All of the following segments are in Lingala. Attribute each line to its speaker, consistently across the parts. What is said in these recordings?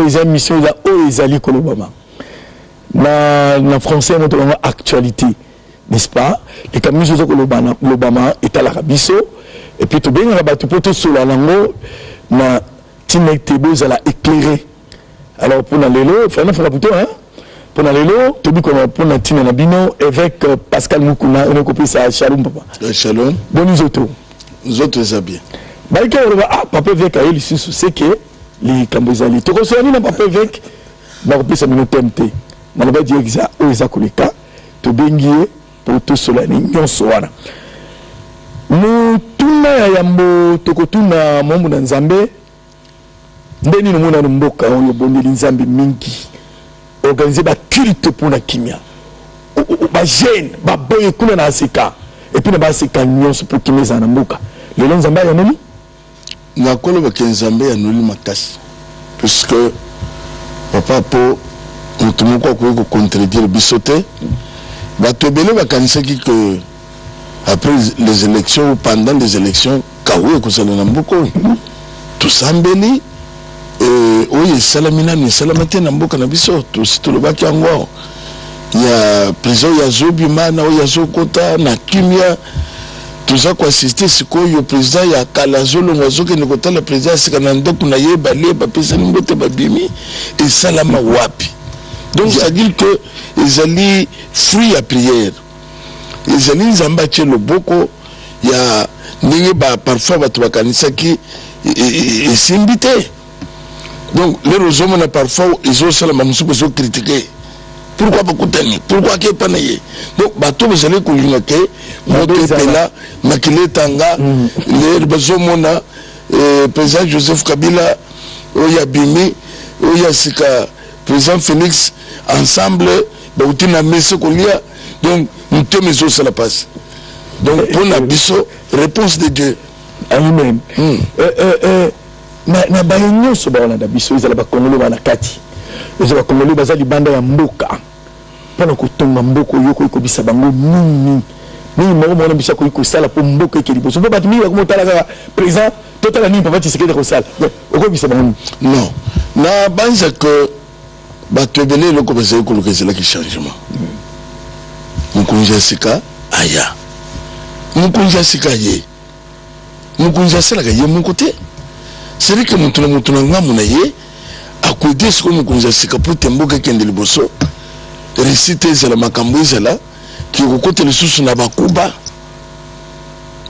Speaker 1: déjà mission là où ils allaient Kolobama. Na français notre actualité, n'est-ce pas? Les camions de Kolobama est à l'Arabiso et puis tout bien on a battu pour tout sur la langue na Tinek Tebo ça l'a éclairé. Alors pour la lélo, enfin on a plutôt hein. Pour la lélo, tout bien qu'on pour la Tinek Nabino avec Pascal Mukuna on a copié ça Shalom papa.
Speaker 2: Shalom.
Speaker 1: Bon nous autres.
Speaker 2: Nous autres ça bien.
Speaker 1: Bah papa avec il c'est que les Cambozali. Tu reçois ni papa avec na copié ça mino TMT. Na ba dire ça o za koleka to bengié pour tout cela ni nyonso wana. Nous tuna ya yambo tokotuna mombo na Nzambe ndeni no mona mboka oyo bondeli Nzambe mingi organiser ba culte pour na kimia ba jeune ba boye kuna na seka et puis na ba seka nyonso pour kimeza na mboka lelo Nzambe ya nani
Speaker 2: na kolo ba Nzambe ya noli makasi puisque papa po mutumoko ko contredire bisote ba tobele ba kanisa ki que après les élections ou pendant les élections kawe ko sala na mboko tout sambeli oye salamina ni salamate na mboka na biso to situlo baki yango ya prison ya Zobima na oya Zokota na kimia tout ça quoi assister sikoyo président ya Kalazolo ngazoke ne kotala président sika na ndoko na yeba leba pesa ni mbote babimi et salama wapi donc ça dit que ils allaient fruit à prière. Les amis Nzamba le boko ya ninge ba parfois ba tubakanisa ki simbité. Donc les rosomes na parfois ils ont sala mamusuko so critiquer. Pourquoi pas kutani? Pourquoi que pas naye? Donc ba to bezale kulinga ke moto pela makile tanga les bazomona président Joseph Kabila oya bimi oya sika président Félix ensemble ba utina messe kolia. Donc, nous sommes sur la passe. Donc, pour la biso, réponse de Dieu.
Speaker 1: Amen. Na bayonyo so ba na biso izala ba kongolo ba na kati. Izala kongolo ba za libanda ya mboka. Pona kutonga mboko yoko ko bisa bango nini. Ni mo mo na bisa ko sala po mboka ke liboso. Ba batimi ko motala ka président total ni papa tisekete ko sala. Oko bisa bango.
Speaker 2: Non. Na banza que ba tebele loko ba za ko lokesela ki changement. Mukunja sika aya mukunja sika ye mukunja sala ka ye mon côté c'est vrai que mutuna ngamu na ye akwede siko mukunja sika pour temboka kende liboso réciter zela makambo zela ki ko côté le susu na bakuba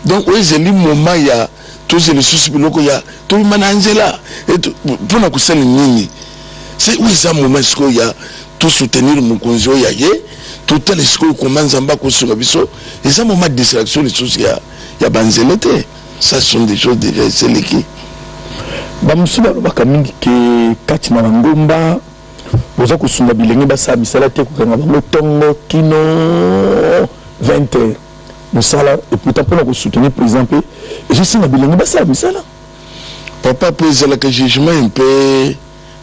Speaker 2: donc ezeli moment ya tous les susu biloko ya to mananzela et pour na kusala nini c'est où ça moment siko ya tout soutenir mukunjo ya ye tout les choses commencent à sur biso et ça moment de distraction les choses il y a banzelete ça sont des choses déjà c'est l'équipe
Speaker 1: bamusuba bakamingi ke kati na ngomba boza kusunga bilenge basa misala te ko ngaba tongo kino 20h musala et pourtant pour nous soutenir par exemple et je sais na bilenge basa misala
Speaker 2: papa pose la que jugement un peu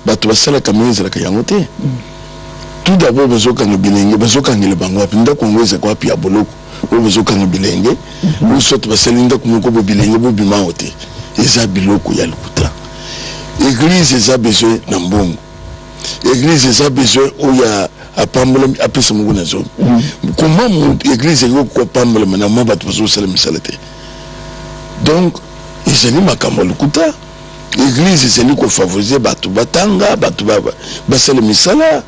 Speaker 2: bato basala kameza la kayangote. Tout d'abord, vous avez un bilenge, vous avez un bango, vous avez un pia boloko, vous avez un bilenge, vous avez un bilenge, vous avez un bilenge, et ça biloko ya lukuta. Église a besoin d'un bon. Église a besoin où il y a à Pamela à Pessamuguna zone. Comment l'église est au Pamela maintenant va te passer le misalete. Donc, ils ont ma kamalukuta. L'église c'est lui qui favorise batu batanga, batu basale misala.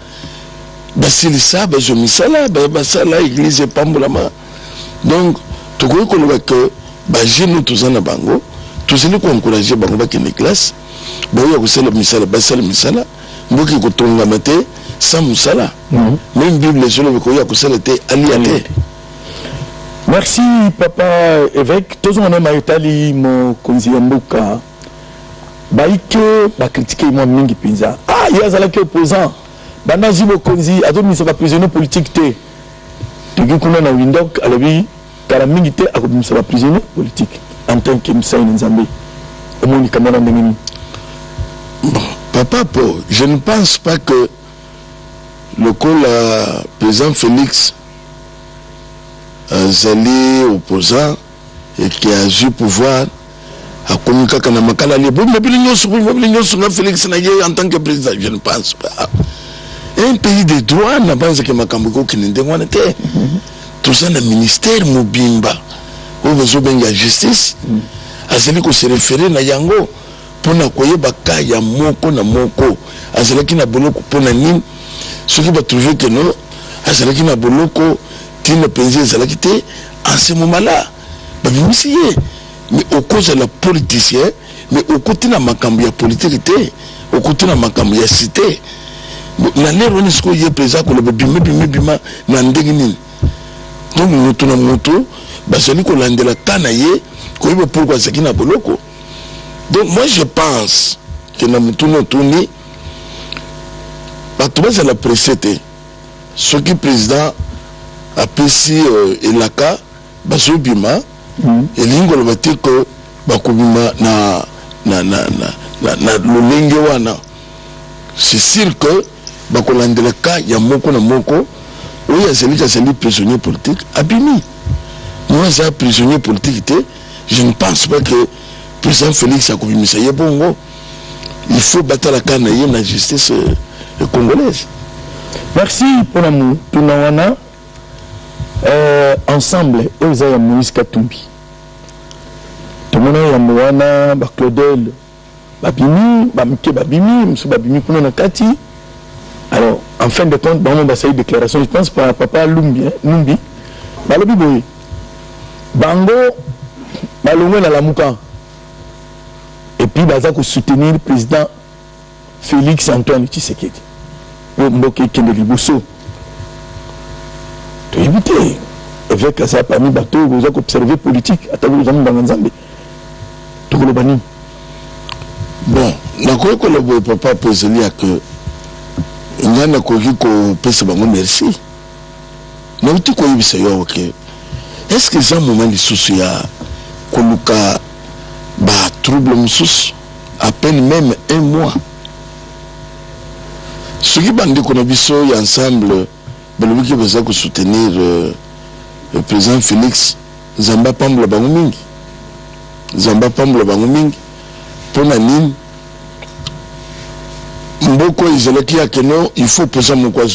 Speaker 2: Basilisa bazo misala basala église pambolama. Donc tout ko ko que ba jeune tous en bango tous les ko encourager bango ba kene classe ba yo ko sala misala basala misala mboki ko tonga mate sans musala même bible sur le ko ya ko sala te aliate.
Speaker 1: Merci papa évêque tous on aime ayotali mo konzi mboka baike ba critiquer moi mingi pinza ah yazala ki opposant banda zibo konzi adomi sa prisonnier politique te tegi kuna na windok alobi kala mingi te akobi sa prisonnier politique en tant que Moussa Nzambe omoni kamana ndengeni.
Speaker 2: Papa po je ne pense pas que le président Félix Zali opposant et qui a eu pouvoir a communiqué quand même à les bons Félix Naye en tant que président. Je ne pense pas. Un pays de droit n'a pas que Makambuko qui n'est pas tout ça dans le ministère Mobimba où vous avez la justice à celui qui se réfère na yango pour na koye baka ya moko na moko à celui qui na boloko pour na nim ce qui va trouver que non à celui qui na boloko qui ne pense à la quitter en ce moment là bah vous mais au cause de la politicien mais au côté na makambu ya politique au côté na makambu ya cité na lero ni siko ye président ko le bima na ndenge nini donc nous tuna moto basali ko landela tana ye ko ibo pourquoi c'est qui na boloko. Donc moi je pense que na mutuno tuni bato basa la précédé ce qui président a pesi elaka baso bima elingo lo batiko bakubima na lolenge wana c'est sûr que bakolandela ka ya moko na moko oui c'est prisonnier politique abimi moi c'est prisonnier politique je ne pense pas que le président Félix a kubimisa ye bongo il faut battre la canne et la justice congolaise.
Speaker 1: Merci pour l'amour tunawana ensemble et vous avez Moïse Katumbi tout le monde ya mwana ba Claudel babimi bamike babimi musu babimi kuna na kati. Alors, en fin de compte, dans mon bassin de déclaration, je pense par papa Numbi, Balobi Boy, Bango, Balongwe na Lamouka, et puis Bazako soutenir le président Félix Antoine Tshisekedi, Mboke Kendeli Bousso. Tu éviter, avec ça parmi bateaux, vous avez observé politique, à travers les amis Banganzambe, tout le bani.
Speaker 2: Bon, d'accord que le papa pose à que. Ngana koki ko pesa bango merci na uti ko yibisa yo ok est-ce que ça moment lisusu ya koluka ba trouble musus à peine même un mois ce qui bande ko na biso ya ensemble balobi ki baza ko soutenir le président Félix Zamba pambla bango mingi pona nini Mboko Izeleki a que non, il faut poser mon quoi à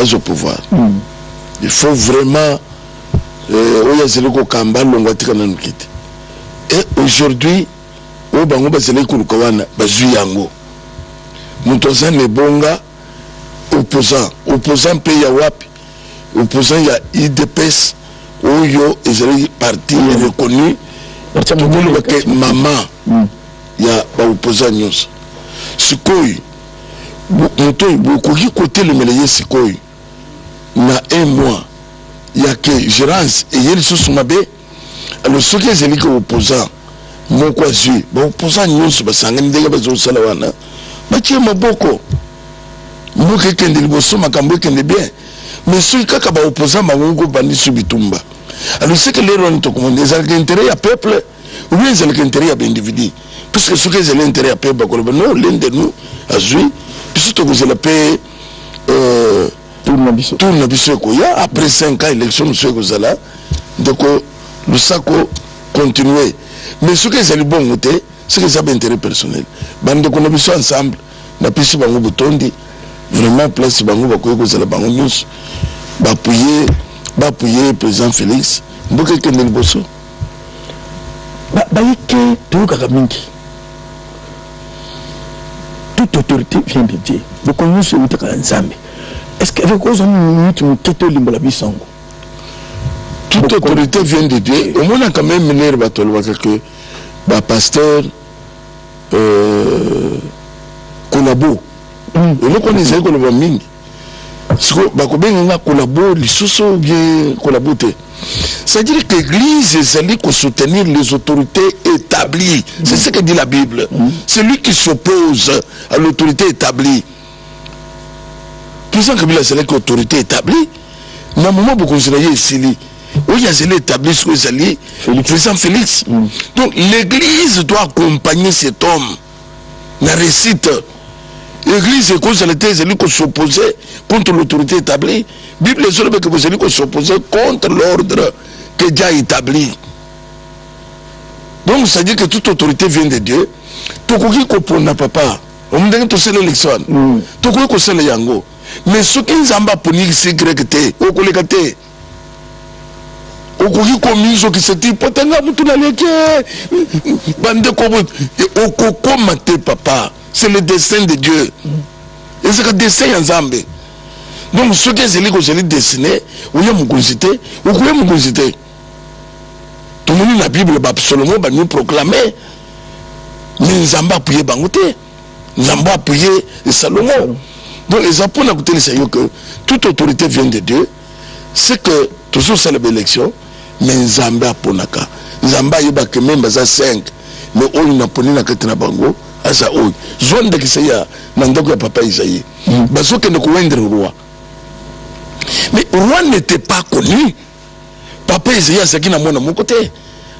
Speaker 2: ce pouvoir. Il faut vraiment et aujourd'hui, au bango basele kulukawana bazuyango. Mutoza ne bonga opposant pays ya wapi. Opposant ya IDPS oyo Izeleki parti reconnu. Maman ya ba opposant nyos. Sikoi moto bokoki côté le melaye sikoi na un mois il y a que gérance et il se mabe alors ce que c'est que opposant mon quoi suis bon opposant nyonso basangani ndenge bazo sala wana batie maboko mboke kende liboso makambo kende bien mais ceux kaka ba opposant bango bandi subitumba alors c'est que les ron to comme des intérêts à peuple ou bien c'est l'intérêt à individu. Puisque ce que c'est l'intérêt à paix, non, l'un de nous a joué, puisque vous avez payé tout le biseau. Après 5 ans, l'élection, nous là, donc le sac continuer. Mais ce que c'est le bon côté, c'est que ça a intérêt personnel. Bande qu'on a besoin ensemble, n'a pas si bango botondi, vraiment place bango bakoye ko zala bango news, appuyer le président Félix, mboke kende liboso.
Speaker 1: Baïke tout kakamingi. Toute autorité vient de Dieu. Vous connaissez où tu ensemble. Est-ce qu'avec quoi on nous quitte l'imbola bissango?
Speaker 2: Toute autorité vient de Dieu. Au moins on a quand même mené le bateau que pasteur collabo. Et nous connaissons collabo mingi. Parce que bakobenga collabo lisusu bien collaboter. C'est-à-dire que l'Église est pour soutenir les autorités établies. C'est ce que dit la Bible. C'est lui qui s'oppose à l'autorité établie. Président Kabila, c'est l'autorité établie. Mais à un moment, vous considérez ici, où il y a établi ce que c'est le président Félix. Donc l'Église doit accompagner cet homme. La récite. L'Église est cause de l'été, c'est lui qui s'opposait contre l'autorité établie. La Bible est que c'est lui qui s'opposait contre l'ordre que Dieu a établi. Donc ça dit que toute autorité vient de Dieu. Tokoki kopona papa. On me dit que c'est l'élection. Tokoki ko c'est le yango. Mais ce qui nous a puni c'est grec té, au collègue té. Okoki komi zo ki seti potanga mutu na leke. Bande ko okoko mate papa. C'est le destin de Dieu. Et c'est le destin en Zambé. Donc ce qui est zéli dessiné, ou y a mon consité, ou y a mon consité. Tout le monde la Bible Solomon va nous proclamer. Mais Zamba prié Bangoté. Zamba prié Salomon. Donc les apôtres ont écouté les que toute autorité vient de Dieu. C'est que toujours c'est l'élection. Mais Zamba ponaka. Zamba yeba que même baza 5. Mais on n'a pas na katina bango. Asa oy. Zone de kisaya nandoko ya papa Isaïe. Baso que ne kouendre roi. Mais le roi n'était pas connu. Papa Isaïe a ce qui n'a pas mon côté.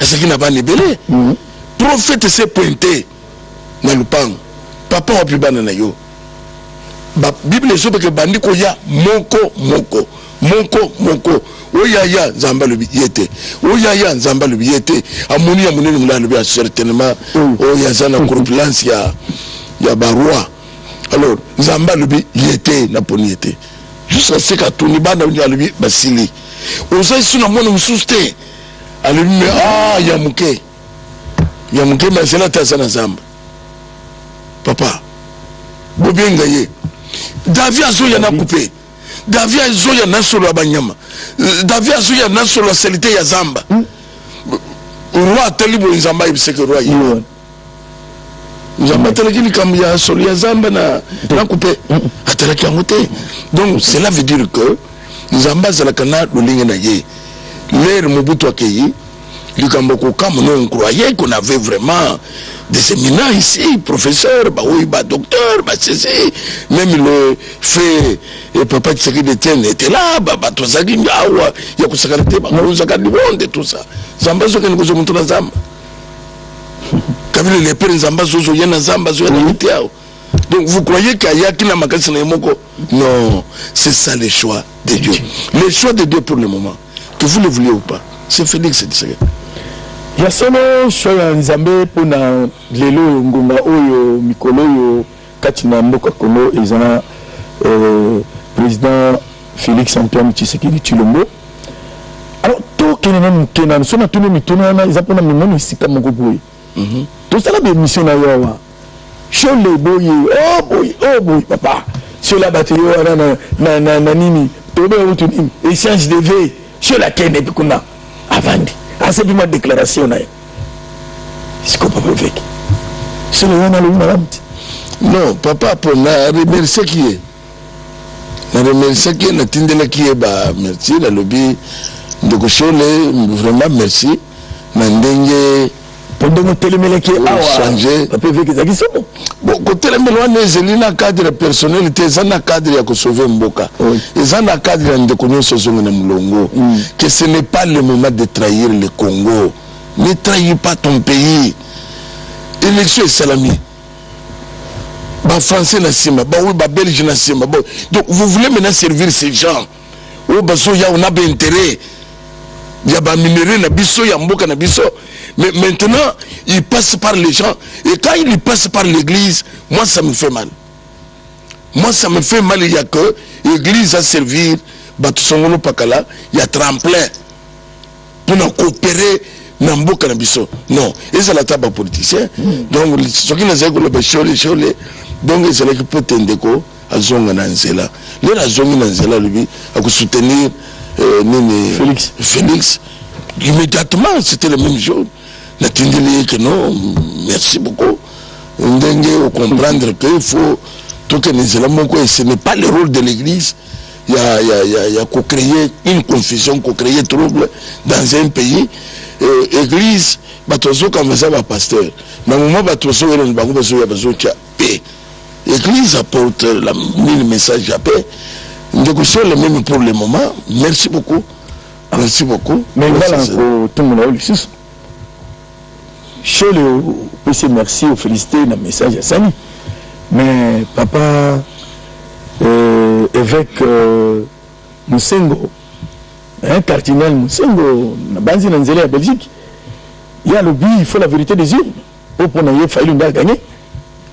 Speaker 2: A ce qui n'a pas nébélé. Prophète s'est pointé dans le pan. Papa a pu banana yo. La Bible est que bandiko ya moko. Oyaya Zamba le yete. Oyaya Zamba le yete. Amoni le certainement. Oyazana corpulence ya baroi. Alors Zamba le yete na poniete. Jusqu'à ce que tout bana le basili. Osai suna mona mususte. Ale yamuke mais c'est la tasse na Zamba. Papa. Bobenga ye. David azoya na coupé. David azoya na solo abanyama. David azoya na solo la salité ya Zamba. Roi telibo Zamba ibise que roi yi. Zamba telekini comme ya solo ya Zamba na coupé. Atalaki amote. Donc cela veut dire que Zamba zalakana lolinga na ye. L'air Mobutu akeyi. On croyait qu'on avait vraiment des éminents ici, professeurs, docteurs, même le fait, et papa Tseki d'Etienne était là, il y a tout ça. Zamba zo ken kozo mutu na Zamba. Kabile les pères Zamba zo yana Zamba zo yana mitiao. Donc vous croyez qu'il y a qui n'a makasi na yemoko? Non, c'est ça le choix de Dieu. Le choix de Dieu pour le moment, que vous le voulez ou pas, c'est Félix Tshisekedi.
Speaker 1: Ya solo shoya nzambe pona lelo ngonga oyo mikolo oyo kati na mboka Congo ezana président Félix Antoine Tshisekedi Tshilombo. Alors to kenana sona tuno mitona na ezapona minono sika moko boye. To sala be mission na yawa. Shole boye oh boy papa. Sur la batterie na nini to be utu nini échange de vie sur la kene bikuna avandi. C'est une déclaration. C'est quoi papa avec? C'est le madame.
Speaker 2: Non, papa pour la remercier qui est. La remercier qui est la tindela qui est merci la lobby de Gochole vraiment merci. Mandenge
Speaker 1: pendant télémélé qui est
Speaker 2: changé.
Speaker 1: Papa avec ça qui sont bon.
Speaker 2: Bon côté les mélois zelina cadre personnel était ça na cadre ya ko sauver mboka. Et ça na cadre de connaître ce na mulongo que ce n'est pas le moment de trahir le Congo. Ne trahis pas ton pays. Élection est salami. Ba français na sima, ba oui ba belge na sima. Donc vous voulez maintenant servir ces gens. Oh baso ya on a bien intérêt. Il y a ba minerai na biso ya mboka na biso. Mais maintenant, il passe par les gens. Et quand il passe par l'église, moi ça me fait mal. Moi ça me fait mal, il y a que l'église à servir, Batusongolo Pakala, il y a tremplin pour nous coopérer dans Mboka Nabiso. Non, et c'est la table politicien. Donc, ce qui nous a dit, donc c'est là qui peut t'indiquer à Zonga Nanzela. Là, la Zonga Nanzela, lui, a soutenir Félix. Immédiatement, c'était le même jour. La tindeli que non, merci beaucoup. On doit comprendre qu'il faut tout que nous allons, ce n'est pas le rôle de l'église. Il y a créer une confusion, créer trouble dans un pays. L'église, batozo comme ça va pasteur. Mais au moment batozo il y a besoin de paix. L'église apporte le message de paix. Nous avons le même pour le moment. Merci beaucoup. Merci beaucoup.
Speaker 1: Mais voilà, tout le monde a je le merci au féliciter le message à Sani. Mais papa évêque Moussengo, un cardinal Moussengo, na banzi na nzela ya Belgique. il y a le but, il faut la vérité des urnes. Pour qu'on ait failli nous gagner.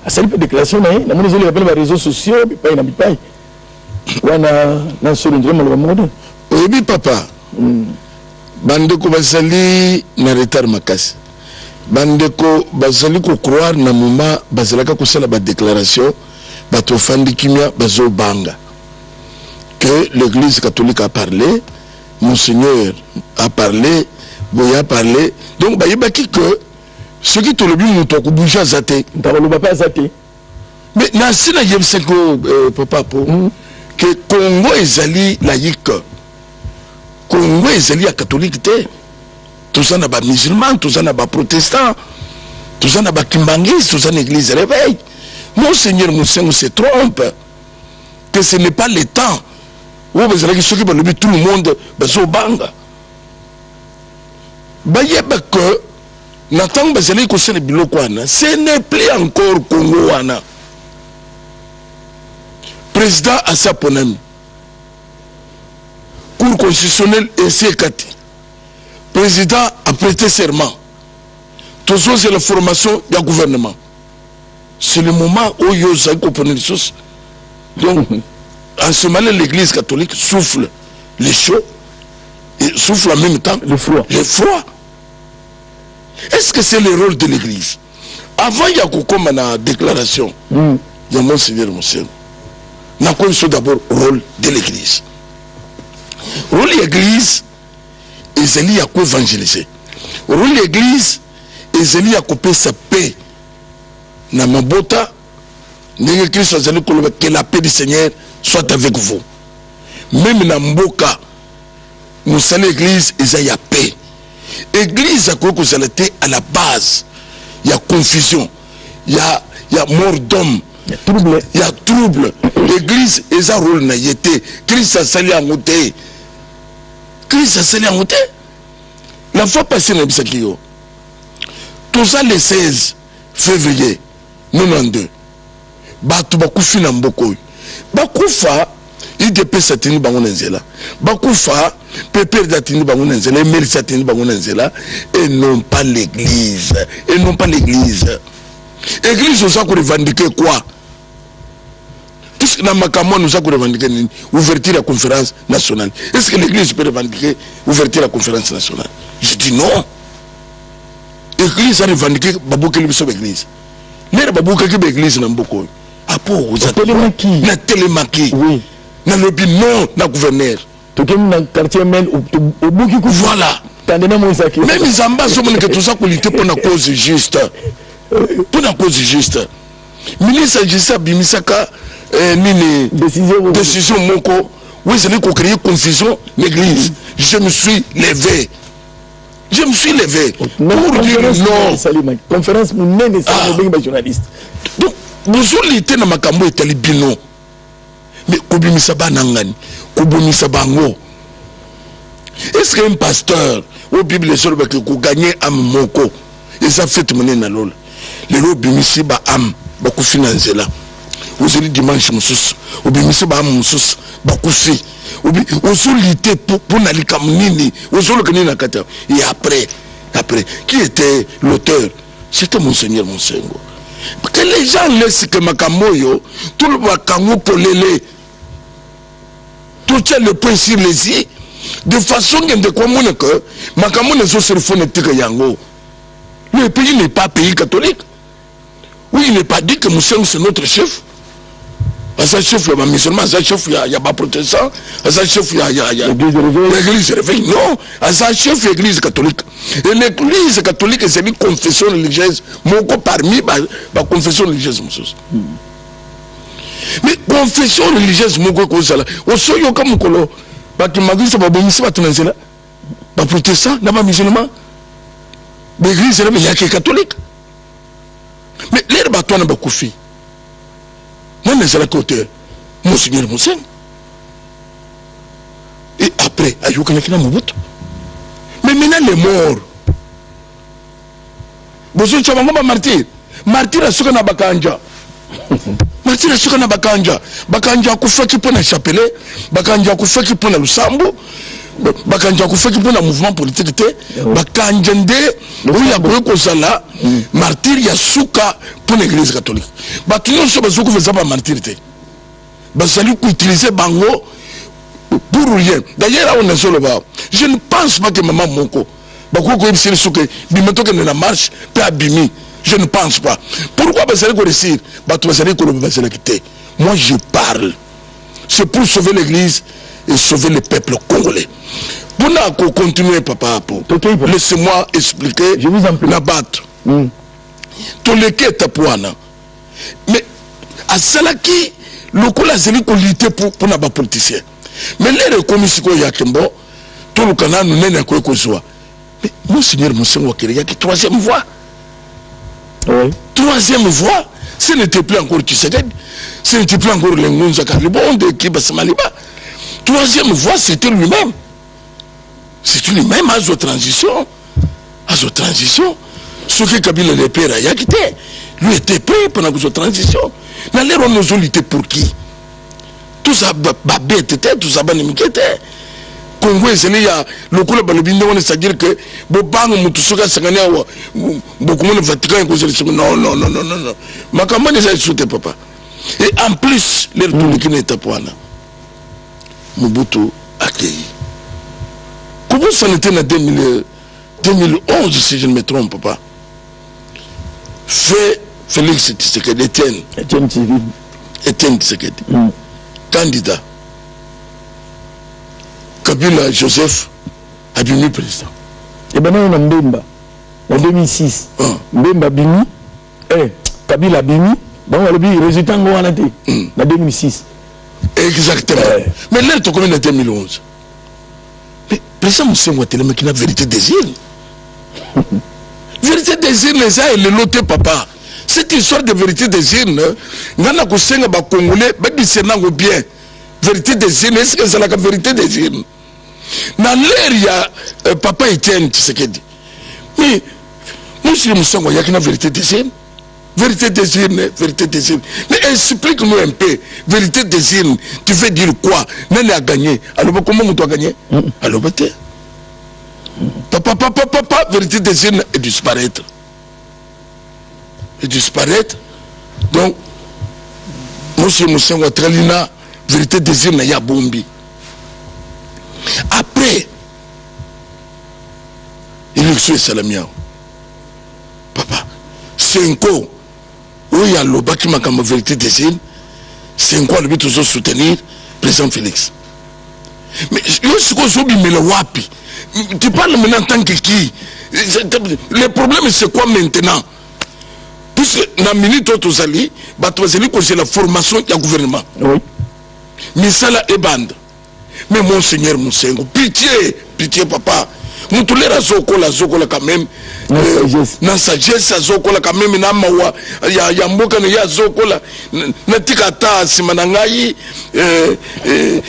Speaker 1: Ça peut déclaration, dans les réseaux sociaux, il n'y a pas.
Speaker 2: Oui, papa. Bandeko basali na retard makasi. Bandeko basali ko croire na moma bazalaka ko sala ba déclaration bato fandi kimia bazo banga. Que l'église catholique a parlé, Monseigneur a parlé, Boya a parlé. Donc ba yebaki que ce qui te le but muto ko bouger zaté.
Speaker 1: Pas zaté.
Speaker 2: Mais na sina yebseko papa po que Congo ezali laïque. Congo ezali ya catholique te. Tout ça n'a pas musulman, tout ça n'a pas protestant, tout ça n'a pas kimbangis, tout ça l'église réveille. Monseigneur Moussengo se trompe. Que ce n'est pas le temps où vous allez ceux qui vont lever tout le monde bazo banga. Bayeba que n'attend vous allez que c'est le biloko wana. Ce n'est plus encore Congo wana. Président Assa Ponami. Cour constitutionnelle et CKT. Président a prêté serment. Tout ça, c'est la formation du gouvernement. C'est le moment où il y a des choses. Donc, en ce moment, l'église catholique souffle les chaud et souffle en même temps
Speaker 1: le froid.
Speaker 2: Le froid. Est-ce que c'est le rôle de l'église? Avant, il y a comme une déclaration. Il y a Monseigneur Moussengo. Nous avons d'abord le rôle de l'église. Le rôle de l'église, ils ont à évangéliser. Le rôle de l'église, ils ont à couper sa paix. Dans ma bota, que la paix du Seigneur soit avec vous. Même dans Mboka, nous sommes l'église, ils ont la paix. L'église a la base. Il y a confusion. Il y a mort d'homme. Il y a trouble. L'église, ils ont un rôle. Christ a sali en côté. Christ a sali en côté. La fois passée, tout ça le 16 février 92. Batu bakufi na mboko. Bakufa, il dépêche satini bango nzela. Bakufa, pépère datini bango nzela, mère satini bango nzela, et non pas l'église. Et non pas l'église. L'église, nous avons revendiqué quoi? Puisque dans Makamon, nous avons revendiqué l'ouverture de la conférence nationale. Est-ce que l'église peut revendiquer l'ouverture de la conférence nationale? Je dis non. L'église a revendiqué Babouké l'église. Les Babouké l'église n'a pas beaucoup. Na télémaki. Oui. Na lobby non, na gouverneur.
Speaker 1: Tout le quartier mène au bout qui
Speaker 2: voilà. Même les ambassadeurs que tout ça pour lutter pour une cause juste. Pour une cause juste. Ministre Jissa Bimisaka nini décision moko. Oui, c'est lui qui a créé confusion l'église. Je me suis levé. Je me suis levé pour dire non.
Speaker 1: Conférence même c'est journaliste.
Speaker 2: Donc nous lutter dans makambo et talibino. Mais kobimisa banangani, kobimisa bango. Est-ce qu'un pasteur au Bible sur le qui gagner am moko et ça fait mener na lol. Le robimisi ba am ba ku financer là. Vous allez dimanche musus, obimisi ba am musus ba ku fi. On solité pour nalika munini, on solo kanina kata. Et après, qui était l'auteur? C'était Monseigneur Moussengo. Que les gens laissent que Makamoyo, tout le Makamou polélé, tout tient le point sur les yeux, de façon que Makamou ne soit sur le fond de Yango. Le pays n'est pas pays catholique. Oui, il n'est pas dit que Moussengo c'est notre chef. À sa chef, il y a musulman, à sa chef, il y a pas protestant, à sa chef, il y a l'église réveille. Non, à sa chef, l'église catholique. Et l'église catholique, c'est une confession religieuse, mon parmi la confession religieuse. Mais confession religieuse, mon quoi, ça là. Au soyo comme Kolo, qui m'a dit ça, pas protestant, pas musulman. L'église réveille, il y a qui est catholique. Mais les bâtons n'ont pas koufi. Non, mais c'est la côté. Monseigneur Moussengo. Et après, Ayoukanakina Mobutu. Mais maintenant, les morts. Bozo Chabangoma martyr. Martyr à Soukana Bakanja. Martyr à Soukana Bakanja. Bakanja Koufaki pour la chapelet. Bakanja Koufaki pour la Lusambo. bakanja ko faki pour un mouvement politique te bakanjende oui akoye ko sala martyr ya suka pour l'église catholique batu nyonso bazuko feza ba martyr te basali ko utiliser bango pour rien. D'ailleurs on est sur le bas, je ne pense pas que maman moko bakoko ebisiri suka bimeto que na marche peut abimi. Je ne pense pas. Pourquoi basali ko réussir batu basali ko basali quitter. Moi je parle, c'est pour sauver l'église et sauver le peuple congolais. Pour continuer, papa, laissez-moi expliquer.
Speaker 1: Je vous en prie.
Speaker 2: Nabattre. Tout le quai est à Pouana. Mais à Salaki, le coup là, c'est lui qui lutte pour nos politiciens. Mais les recommis qu'il y a Kimbo, tout le canal nous n'est qu'à quoi soit. Mais Monseigneur Monseigneur il y a troisième voie.
Speaker 1: Oui.
Speaker 2: Troisième voie, ce n'était plus encore Tshisekedi, ce n'était plus encore les Ngunza Kalibo, de Kibasamaliba. Troisième voie, c'était lui-même. C'est lui-même à sa transition. À sa transition. Ce que Kabila le père a quitté, lui était prêt pendant sa transition. Mais là, on a lutté pour qui? Tout ça, babette, tout ça, banimikete. Congo, c'est le coup de Balobinde, c'est-à-dire que Bobang, Moutoussoka, Sangania, beaucoup de Vatican, non, non, non, non, non. Ma campagne est sauté, papa. Et en plus, les retours qui n'étaient pas là. Mobutu accueilli. Comment ça n'était en 2011, si je ne me trompe pas? Fait Félix Tshisekedi, Etienne Tshisekedi, candidat. Kabila Joseph a devenu président.
Speaker 1: Et bien, on a Mbemba, en 2006. Mbemba Bimi, Kabila Bimi, donc le résultat en 2006.
Speaker 2: Exactement. Mais là, tu as combien en 2011? Mais le président Moussa Ouattara qui n'a vérité désir. Vérité désir, les gens, et le loté papa. Cette histoire de vérité désir, nous avons dit que les Congolais, ils bien. Vérité désir, est-ce que c'est la vérité désir? Dans l'air, il y a papa Etienne Tshisekedi. Mais, moi, je me sens qu'il y a une vérité désir. Vérité désir, vérité désir. Mais explique-nous un peu. Vérité désir, tu veux dire quoi? Nani a gagné. Alors, comment tu as gagné? Alors, papa, vérité désir est disparaître. Et disparaître. Donc, monsieur Moussa Ouattara, vérité désir n'a pas bombi. Après, élection Salamia. Papa, 5 ans. Où il y a le bas qui m'a comme vérité désir, 5 ans, le but toujours soutenir le président Félix. Mais je suis wapi. Tu parles maintenant en tant que qui? Le problème c'est quoi maintenant? Puisque dans la minute où tu as dit, c'est la formation du gouvernement.
Speaker 1: Oui.
Speaker 2: Mais ça là est bande. Mais Monseigneur Moussengo, pitié papa. Nous tous les razokola quand même. Na sagesse azokola quand même na mawa ya mboka na ya zokola na tikata simana ngai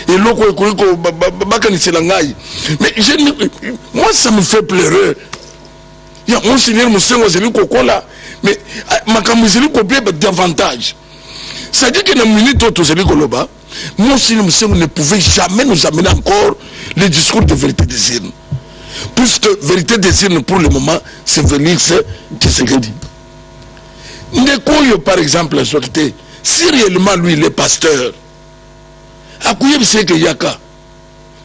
Speaker 2: loko eko bakanisela ngai. Mais moi ça me fait pleurer. Ya Monseigneur Moussengo zeli kokola mais makambo zeli copier davantage. Ça dit que dans minute où zeli koloba Monseigneur Moussengo ne pouvait jamais nous amener encore le discours de vérité désir. Puisque vérité désir pour le moment, c'est Félix Tshisekedi. Ndekoyo par exemple, si réellement lui il est pasteur, à quoi il sait que Yaka,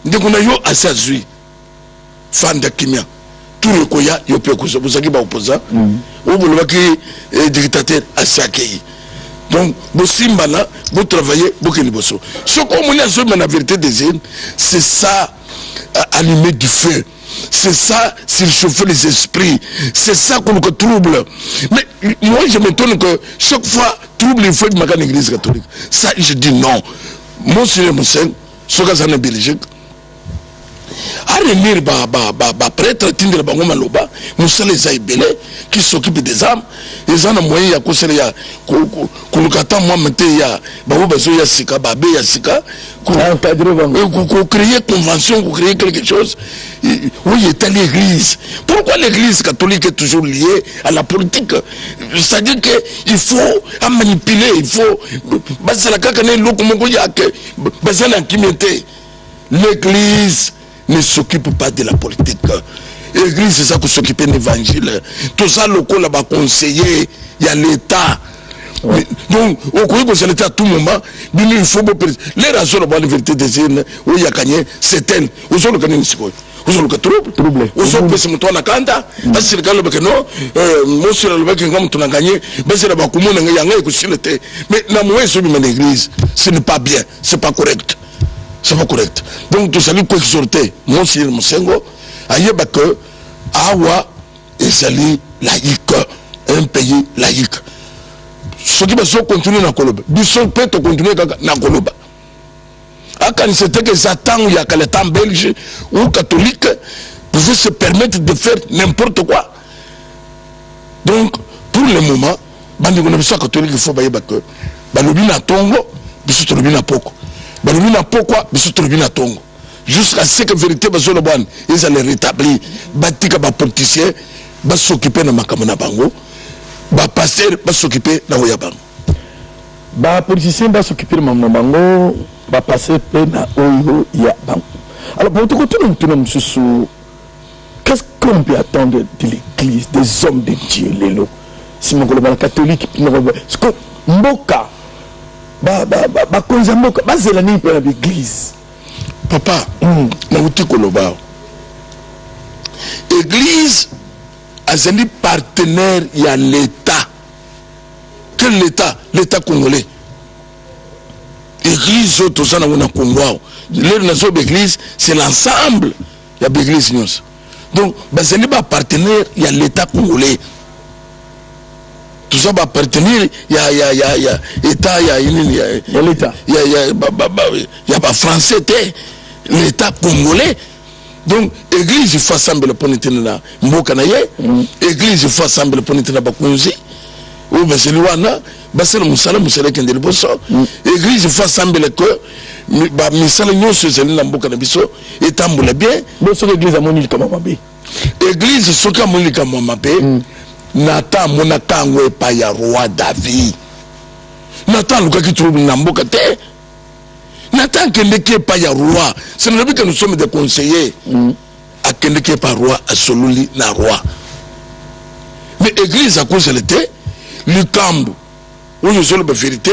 Speaker 2: Ndekonayo Assazui, fan de Kimia, tout le Koya, Yopé Kousa, vous savez, opposant, ou vous le dictateur Assakei. Donc, vous simbala, vous travaillez, vous keniboso. Ce qu'on a sur la vérité désir, c'est ça, allumer du feu. C'est ça, surchauffer les esprits. C'est ça qu'on trouble. Mais moi, je m'étonne que chaque fois, trouble il faut de l'église catholique. Ça, je dis non. Monsieur Moussen, ce que ça en Belgique, à revenir, prêtre, Tindre Bangomaloba, Moussa les Aïbélé, qui s'occupe des âmes, ils ont un moyen, il y a Koulukata, moi, maintenant, il y a Baoubazo, il y a Sika, Babé, il y a Sika, créer convention, créer quelque chose. Oui, est à l'église. Pourquoi l'église catholique est toujours liée à la politique? C'est-à-dire qu'il faut manipuler, il faut. L'église ne s'occupe pas de la politique. L'église, c'est ça qui s'occupe de l'évangile. Tout ça, le coup là-bas, conseiller, il y a l'État. Ouais. Donc, au cours de l'État à tout moment, il faut les raisons de la vérité des îles, où il y a gagné, c'est elle. Où sont le gagné, c'est quoi? Où sont le trouble? Où sont les moutons à la canda? Parce que le gars, non, moi, sur le bec, comme tu as gagné, mais c'est là-bas, comment on a gagné, mais la moyenne sur l'église, ce n'est pas bien, c'est pas correct. C'est pas correct. Donc, tout ça, lui, quoi qu'il sorte, moi, c'est le Moussengo, ailleurs, que, Awa, et Sali, laïque, un pays laïque. Ce qui va se continuer dans Koloba. Bissot peut continuer dans Koloba. Quand c'était que Satan ou il y a le temps belge ou catholique pouvaient se permettre de faire n'importe quoi. Donc, pour le moment, les catholiques, il faut que Balobina Tongo, Bissot Robina Poko. Balobina Poko, Bissot Robina Tongo. Jusqu'à ce que la vérité va se rétablir, ils allaient rétablir. Batika va politicien, va s'occuper de Makamana Bango. Ba pasteur va s'occuper na Oyabang.
Speaker 1: Ba politicien va s'occuper de Mamango, ba pasteur na Oyabang. Alors pour tout côté nous sous qu'est-ce qu'on peut attendre de l'église, des hommes de Dieu les lots. Si mon global catholique ce que mboka ba konza mboka ba zelani pour l'église.
Speaker 2: Papa, na uti koloba. Église Azali partenaire, il y a l'État. Quel État? L'État congolais. Église, tout ça, on a Congo. L'église, c'est l'ensemble. Il y a l'église. Donc, Azali partenaire, il y a l'État congolais. Tout ça va partenaire, il y a l'État, il y a l'État. Il y a français, l'État congolais. Donc, l'église, il faut assembler le ponitine là. Mbokanaye, l'église, il faut assembler le ponitine là. Bakunzi, ou Basiliwana, Basel Moussala, Moussala Kendel Bosso. L'église, il faut assembler que Missala Nyon se zèle dans Mbokanabiso, et tamboule bien.
Speaker 1: Bosso, l'église a moni comme Mabé.
Speaker 2: L'église, ce qu'a moni comme Mabé, Nathan, Monatango et Paya, roi David. Nathan, le cas qui trouve Nambokate. Nathan Kendeke pas ya roi. Ce n'est pas que nous sommes des conseillers. À Kendeke pas roi, à Soluli na roi. Mais l'église à cause de l'été, le camp, où nous sommes la vérité,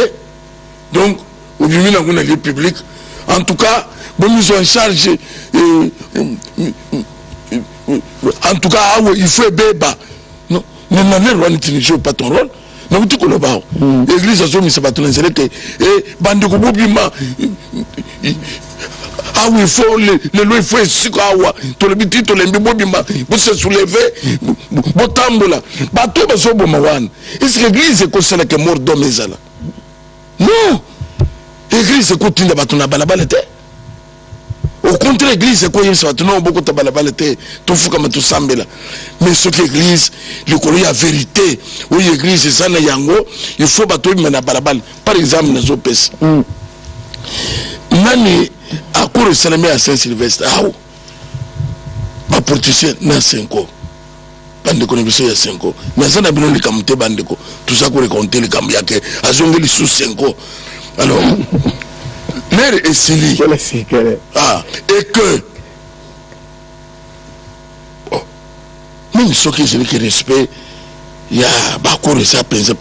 Speaker 2: donc, au milieu de la vie publique, en tout cas, nous sommes en charge, en tout cas, il faut béba. Non, mais ne joue pas ton rôle. Non, tu connais pas. L'église a mis sa bâton, c'est que, et Bandeko Bobima, ah oui, il faut, le loi, il faut, tout le petit, tout le Bobima, vous se soulevez, vous tamboula, bateau, bateau, Bomawan. Est-ce que l'église est considérée que mort d'homme est là? Non! L'église est continue de bâton à balabalete. Au contraire, l'église, c'est quoi? Il y a beaucoup de balabalete, tout fou comme tout semble. Mais ce que l'église, le collier a vérité, oui, l'église, c'est ça, il faut battre une balabal. Par exemple, les OPS. Nani, à court de Salamé à Saint-Sylvestre, ah, ma politicien, n'a 5 ans. Bande connexion, il y a 5 ans. Mais ça n'a pas de camté, bande, tout ça, qu'on récolte les cambiaques, à zongeli sous 5 ans. Alors, l'air est scellé. Ah, et que, oh, même ceux qui ont respect, il y a beaucoup de ça, penser.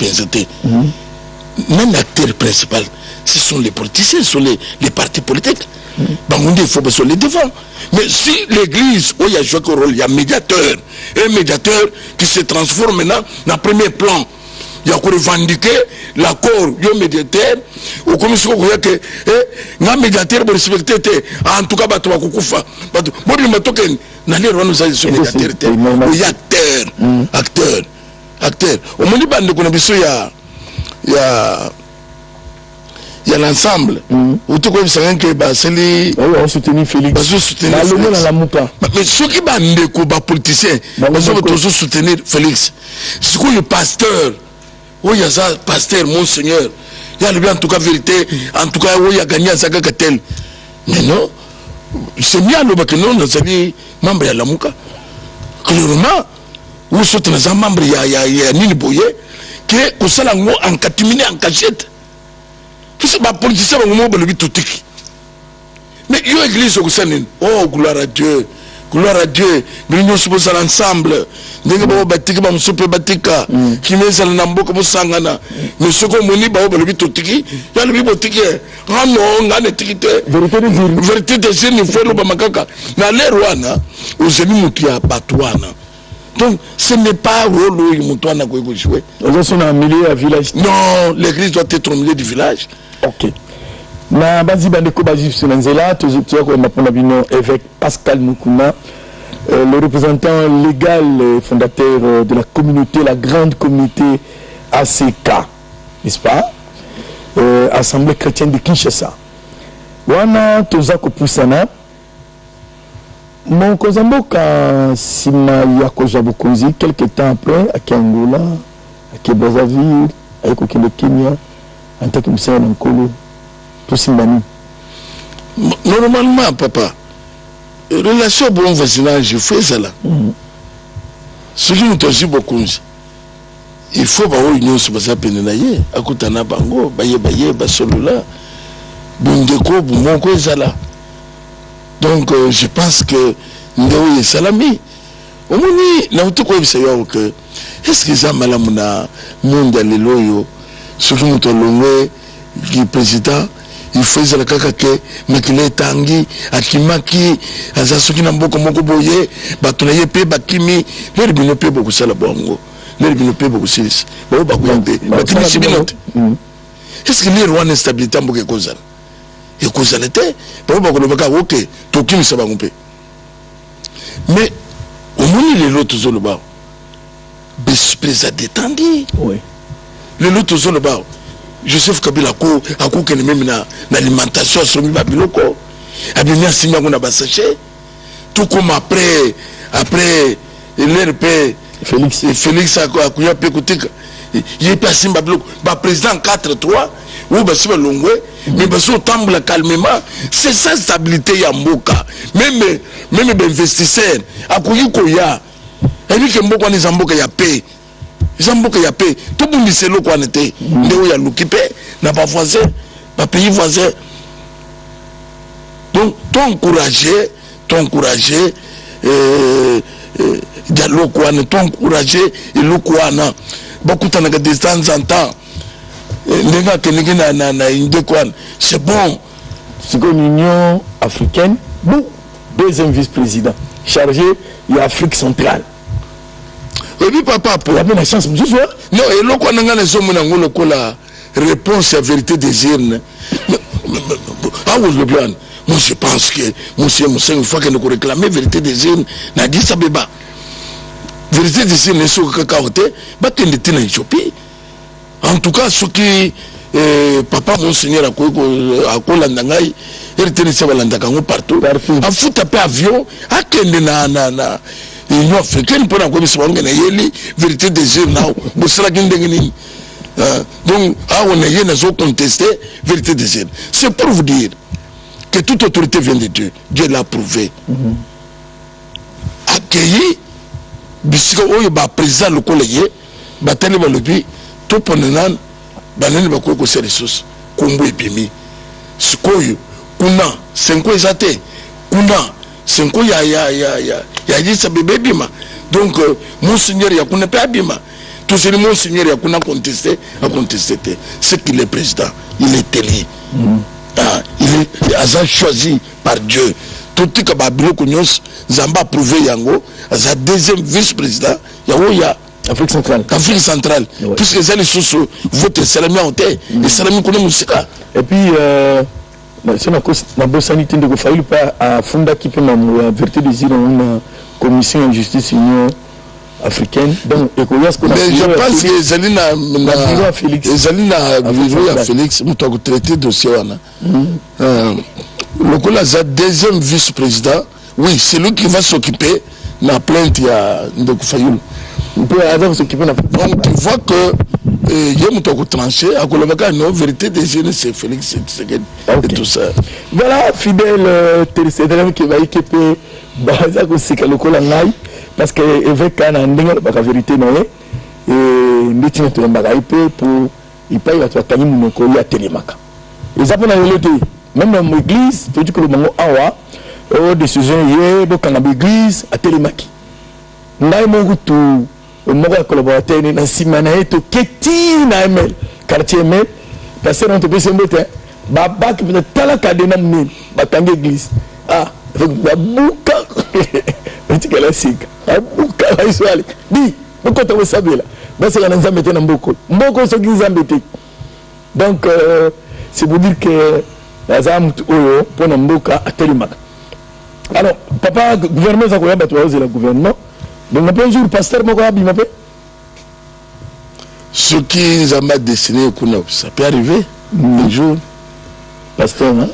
Speaker 2: Même l'acteur principal, ce sont les politiciens, ce sont les partis politiques. Il faut se les devant. Mais si l'église, où il y a joué un rôle, il y a un médiateur qui se transforme maintenant dans le premier plan. Il y a revendiqué l'accord du médiateur, ou comme si on voyait que un médiateur pour respecter, en tout cas, il y a acteur. Au moment où il y a l'ensemble. Où tu connais que c'est
Speaker 1: on soutenir Félix.
Speaker 2: Mais ceux qui sont des politiciens, ils sont soutenir Félix. C'est quoi le pasteur? Oui, il y a ça, pasteur, monseigneur. Il y a le bien, en tout cas, vérité. En tout cas, oui, il y a gagné à Zagatel. Mais non, c'est bien le bac, non, nous avons membre de la Mouka. Clairement, où sont les membres, il y a Nini Boye, qui est au salon en catimini, en cachette. Qui sont les politiciens, au moment où le tout. Mais il y a une église au Sénégal. Oh, gloire à Dieu. Gloire à Dieu. Nous sommes ensemble. Nous sommes batika, nous sommes batika. Qui met ça dans le comme sangana. Mais ce qu'on m'a dit, bah, le bito tiki. Il y a le bito tiki. Ah non, on a des tiki. Vérité de Dieu, nous faisons le bamakaka. Na l'erwana, aux ennemis moutia batouana. Donc, ce n'est pas rôle où il moutoana quoi jouer.
Speaker 1: Nous sommes en milieu à village.
Speaker 2: Non, l'église doit être au milieu du village.
Speaker 1: Ok. Na bazi bandeko bazi sunanzela tu as comme mapona évêque Pascal Mukuna, le représentant légal et fondateur de la communauté, la grande communauté ACK, n'est-ce pas, Assemblée chrétienne de Kinshasa. Wana tozako pusana mon kozamboka sima ya kozabukunzi quelque temps après à Angola, à Brazzaville, à Kenya, en tant que monsieur Nkolo.
Speaker 2: Normalement, papa, relation bon voisinage, je fais ça là. Ce qui nous touche beaucoup, il faut que nous soyons pas pénalisés. À côté de Bango, baye, Basolula, Bundeko, Boumonko, Zala. Donc, je pense que nous sommes salami. Au moins, nous avons que est-ce que ça m'a la monde à l'éloyo, ce qui nous touche le président. Il faut que les makile tangi akimaki azasoki na mboko moko boye batunaye pe bakimi les bino pe beaucoup sala bongo les bino pe beaucoup sis ba ba kuyambe bakimi sibinote est-ce que les rwanda stabilité mboke kozala et kozala te ba ba kolobaka OK tokimi sa bango pe mais au moins les autres zolo ba bespesa détendu
Speaker 1: oui
Speaker 2: les autres zolo ba Joseph Kabila a coupé même l'alimentation sur le babiloko. A bien signé qu'on a bassaché. Tout comme après l'RP Félix a coupé pécotique. Il est passé babiloko. Bah président 4-3 ou bah c'est longwe. Mais bah son temple calmement. C'est ça stabilité yamboka. Même investisseurs a coupé koya. Et lui que mboka ni zamboka ya paix. Zamboka ya paix, tout le monde sait le quoi n'était. Néo ya l'occupé, n'a pas voisin, pas pays voisin. Donc, t'encourager, dialogue quoi, t'encourager et le quoi n'a. Beaucoup de temps en temps. Les gars qui c'est bon.
Speaker 1: C'est comme l'Union africaine, bon, deuxième vice-président, chargé de l'Afrique centrale.
Speaker 2: Et puis papa, pour
Speaker 1: la chance, non,
Speaker 2: et là, quand on a la réponse à la vérité des urnes, moi je pense que, une fois que nous réclamons la vérité des urnes, n'a dit ça, béba. Vérité des urnes, c'est ce que nous avons en Éthiopie. En tout cas, ce qui, papa, monseigneur, à Kolandangaï, il était partout. En fout taper avion, à Kendena, l'Union africaine pour la vérité des urnes. Donc, on a contesté la vérité des urnes. C'est pour vous dire que toute autorité vient de Dieu. Dieu l'a prouvé. Accueilli, bisika oyo ba président le collègue, ba télé ba lobi, tout ponenan, ba nene ba ko se ressources, kombo epimi. Sikoyo, kuna, senko ezate, kuna, senko ya dit bébé bima. Donc monseigneur ya kuna pas bima. Tout ce monseigneur ya kuna contesté, a contesté. C'est qu'il est président, il est élu. Il est choisi par Dieu. Tout ce que Babylone Kounyos Zamba a prouvé yango, sa deuxième vice-président, ya
Speaker 1: Afrique centrale.
Speaker 2: Afrique centrale. Puisque les gens sont votés salami en terre, et salami connaît musika.
Speaker 1: Et puis c'est la bonne sanité de Gofaïl pas à fonder qui peut la vérité des îles une commission de justice union africaine. Donc mais
Speaker 2: je pense que Zalina Félix nous avons traité dossier le coup là deuxième vice-président, oui, c'est lui qui va s'occuper de la plainte de Gofaïl.
Speaker 1: Donc tu
Speaker 2: vois que il y a un tranché à Colomaka, non, vérité des jeunes, c'est Félix et tout ça.
Speaker 1: Voilà, fidèle téléspectateur qui va équiper Baza Kosika le Kolangai, parce que évêque a la vérité, non, et métier de Mbagaïpe pour il paye la Tani Moukoli à Télémaka. Ils appellent à l'autre, même dans l'église tu dis que le mango awa décision hier bokanga l'église à télémaki ngai mo tu mo collaborateur ni na simana eto keti na ML quartier ML parce que on te peut sembote baba qui peut tala kadena mni batanga église babuka tu que la sika babuka la swali di boko to sabela basi kana nzambe tena mboko so nzambe te donc c'est pour dire que lazam oyo pona mboka atelimaka. Alors papa gouvernement ça koyamba to le gouvernement donc un jour pasteur moko abima pe
Speaker 2: ce qui nzamba dessiné kuna ça peut arriver un jour
Speaker 1: pasteur hein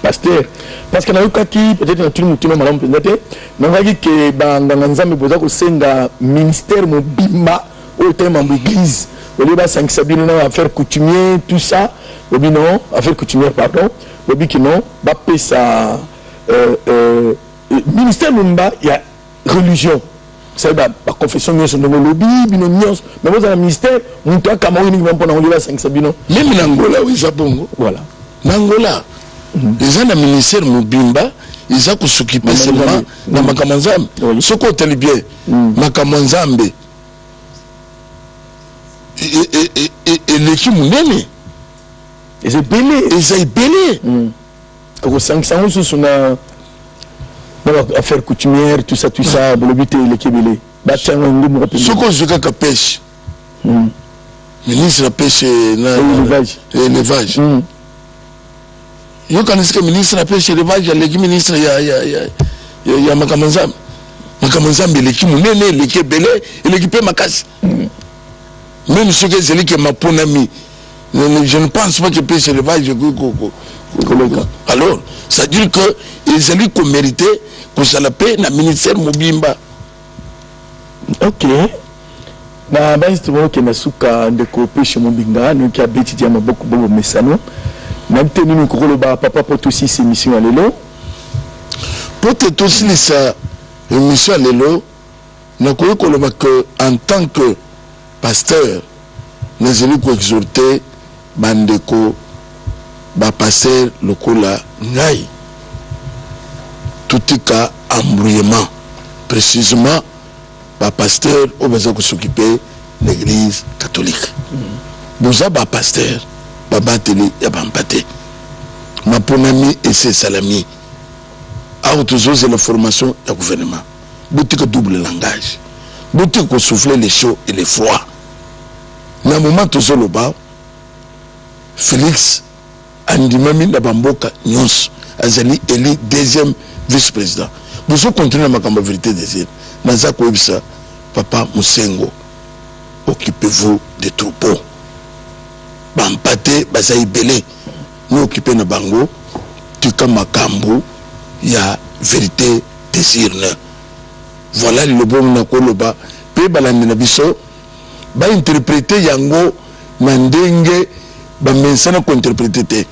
Speaker 1: pasteur parce que na yokaki peut-être na tunu mutima malamu pendate na ngaki ke banganga nzambe boza ko senga ministère mobimba au thème en église au lieu de s'inquiéter na affaire coutumier tout ça ou bien non affaire coutumière pardon ou bien que non ba pesa ministère mobimba il y a religion c'est la confession de son lobby bino nyos mais vous avez un ministère muto kama wini même pendant on lieu de s'inquiéter même
Speaker 2: en Angola oui ça bongo
Speaker 1: voilà
Speaker 2: en Angola les gens du ministère Mobimba ils ont s'occuper seulement na makamanzambe ce côté le bien makamanzambe et l'équipe munene
Speaker 1: et c'est belé au 500 sous na affaire coutumière tout ça le but est l'équipe belé ba tanga ngumu ko
Speaker 2: ce qu'on se ka pêche ministre pêche na élevage yo kanisikia ministre na pêche élevage aleki ministre ya makamanzambe eleki munene eleki ebele eleki mpe makasi même soki ezalaki maponami je ne pense pas que pêche élevage alors ça veut dire que ezali komérité kozala mpe na ministère mobimba.
Speaker 1: Ok na basi tokokenda suka ndeko pêche mobimba noki abetidi ya maboko bongo mesano n'habitez nous le papa pour aussi ces missions à l'élo
Speaker 2: pour tout aussi ça émission à l'élo n'a que en tant que pasteur nous allons exhorter bandeko ba pasteur lokola ngai tout cas embrouillement précisément ba pasteur au besoin de s'occuper de l'église catholique nous ba pasteur babateli ya bampate maponami et ses salami autozose la formation du gouvernement boutique double langage boutique pour souffler les chauds et les froids na moment tozoloba Félix andimami na bamboka nyonso azali élu deuxième vice-président vous continuez ma camp vérité désir naza koyebisa papa Musengo occupez-vous des troupeaux bampate bazai belé nous occuper na bango tika makambo ya vérité désir voilà le bon na koloba pe balande na biso ba interpréter yango na ndenge ba mensana ko interpréter te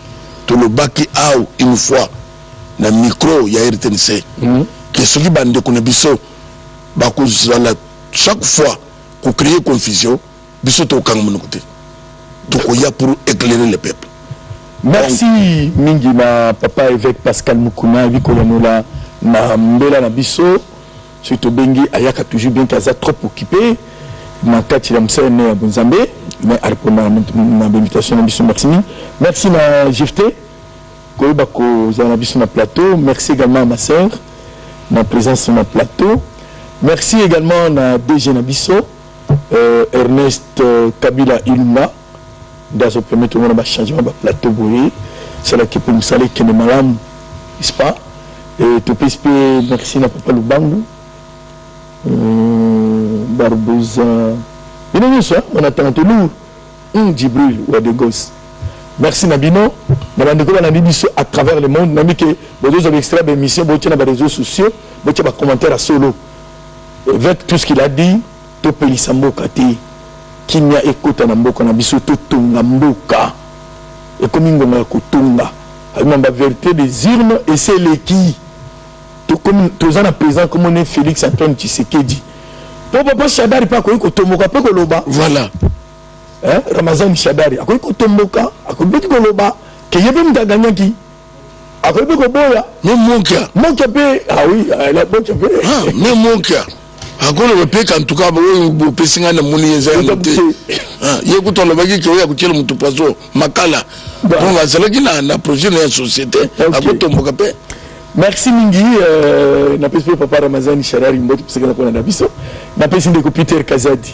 Speaker 2: to le baki aw une fois na micro ya RTNC que ce qui bande ko na biso ba ko zala chaque fois ko créer confusion biso to kang mon côté pour éclairer le peuple.
Speaker 1: Merci mingi ma papa évêque Pascal Mukuna Vikolonola na mbela na biso surtout bengi ayaka toujours bien kaza trop occupé na kati la msene ya Bonzambe mais à répondre à l'invitation na biso merci na GFT ko bako za na biso na plateau merci également à ma sœur na présence sur na plateau merci également na DG na biso Ernest Kabila Ilma dans ce premier tour on a changé de plateau bourré c'est là qui peut nous saluer que les malams n'est-ce pas et tout peux merci na papa Lubangu Barbosa il est ça on attend tout lourd Djibril ou de gosses merci Nabino na bandeko na biso à travers le monde na mike bozo za extrait d'émission bozo na réseaux sociaux bozo ba commentaire à solo avec tout ce qu'il a dit to pelisa mboka te kinya ekota na mboka na biso to tonga mboka et comme ngonga ya kotonga avec la vérité des urnes et c'est l'équipe to comme tous en présent comme on est Félix Antoine Tshisekedi pour papa Shadari pas ko tomoka pe ko loba
Speaker 2: voilà
Speaker 1: Ramazan Shadari akoki kotomboka akoki koloba que yebe mta gagné qui après peu boya
Speaker 2: mais mon
Speaker 1: kia pe ah oui la bon kia pe
Speaker 2: mais mon kia akolo bepeka en tout cas bo pesinga na moni yeza ya mote yekuto lo baki ke ya kutela mutu paso makala donc azalaki na projet na société akotomboka pe.
Speaker 1: Merci mingi na pesi papa Ramazani Sharari mbote psikana kwa na biso na pesi ndeko Peter Kazadi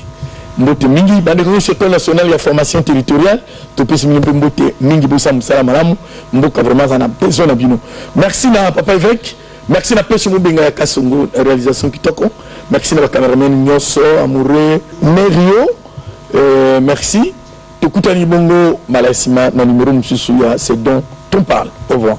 Speaker 1: mbote mingi bande ko secteur national ya formation territoriale to pesi mingi mbote mingi bosa musala malamu mboka vraiment ça na besoin na bino. Merci na papa évêque, merci na pesi mubinga ya Kasongo réalisation kitoko, merci na cameraman Nyoso Amoureux Merio, merci tokutani bongo malasima na numéro msusu ya c'est donc on parle. Au revoir.